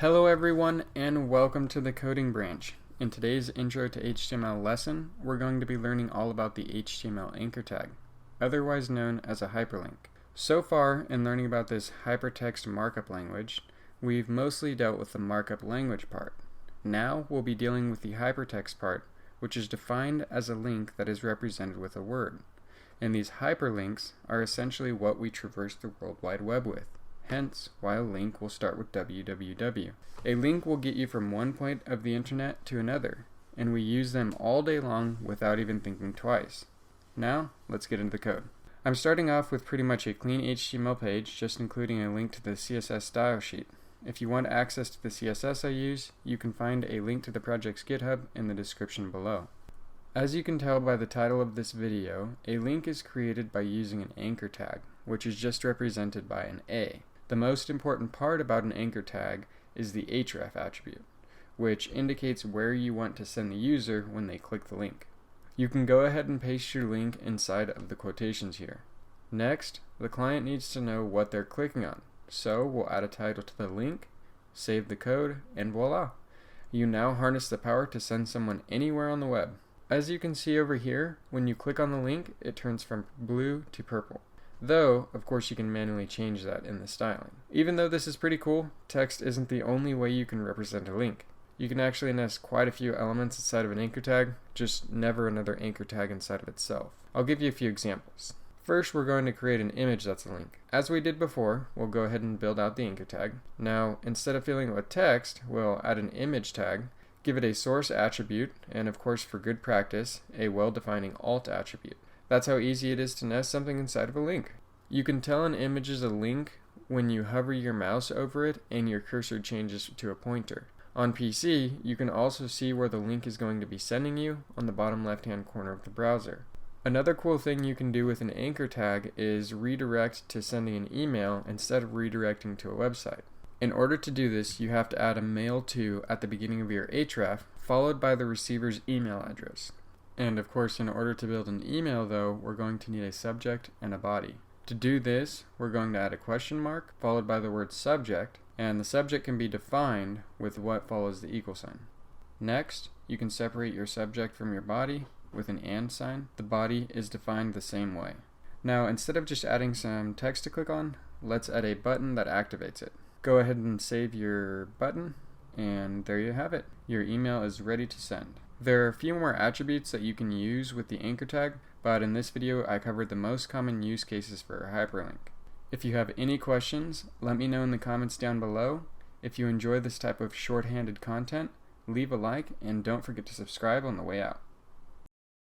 Hello everyone and welcome to the coding branch. In today's intro to HTML lesson, we're going to be learning all about the HTML anchor tag, otherwise known as a hyperlink. So far, in learning about this hypertext markup language, we've mostly dealt with the markup language part. Now we'll be dealing with the hypertext part, which is defined as a link that is represented with a word. And these hyperlinks are essentially what we traverse the World Wide Web with. Hence, why a link will start with www. A link will get you from one point of the internet to another, and we use them all day long without even thinking twice. Now, let's get into the code. I'm starting off with pretty much a clean HTML page, just including a link to the CSS style sheet. If you want access to the CSS I use, you can find a link to the project's GitHub in the description below. As you can tell by the title of this video, a link is created by using an anchor tag, which is just represented by an A. The most important part about an anchor tag is the href attribute, which indicates where you want to send the user when they click the link. You can go ahead and paste your link inside of the quotations here. Next, the client needs to know what they're clicking on, so we'll add a title to the link, save the code, and voila! You now harness the power to send someone anywhere on the web. As you can see over here, when you click on the link, it turns from blue to purple. Though, of course, you can manually change that in the styling. Even though this is pretty cool, text isn't the only way you can represent a link. You can actually nest quite a few elements inside of an anchor tag, just never another anchor tag inside of itself. I'll give you a few examples. First, we're going to create an image that's a link. As we did before, we'll go ahead and build out the anchor tag. Now, instead of filling it with text, we'll add an image tag, give it a source attribute, and of course, for good practice, a well-defining alt attribute. That's how easy it is to nest something inside of a link. You can tell an image is a link when you hover your mouse over it and your cursor changes to a pointer. On PC, you can also see where the link is going to be sending you on the bottom left-hand corner of the browser. Another cool thing you can do with an anchor tag is redirect to sending an email instead of redirecting to a website. In order to do this, you have to add a mail to at the beginning of your href, followed by the receiver's email address. And of course, in order to build an email though, we're going to need a subject and a body. To do this, we're going to add a question mark, followed by the word subject, and the subject can be defined with what follows the equal sign. Next, you can separate your subject from your body with an and sign. The body is defined the same way. Now, instead of just adding some text to click on, let's add a button that activates it. Go ahead and save your button, and there you have it. Your email is ready to send. There are a few more attributes that you can use with the anchor tag, but in this video I covered the most common use cases for a hyperlink. If you have any questions, let me know in the comments down below. If you enjoy this type of shorthanded content, leave a like and don't forget to subscribe on the way out.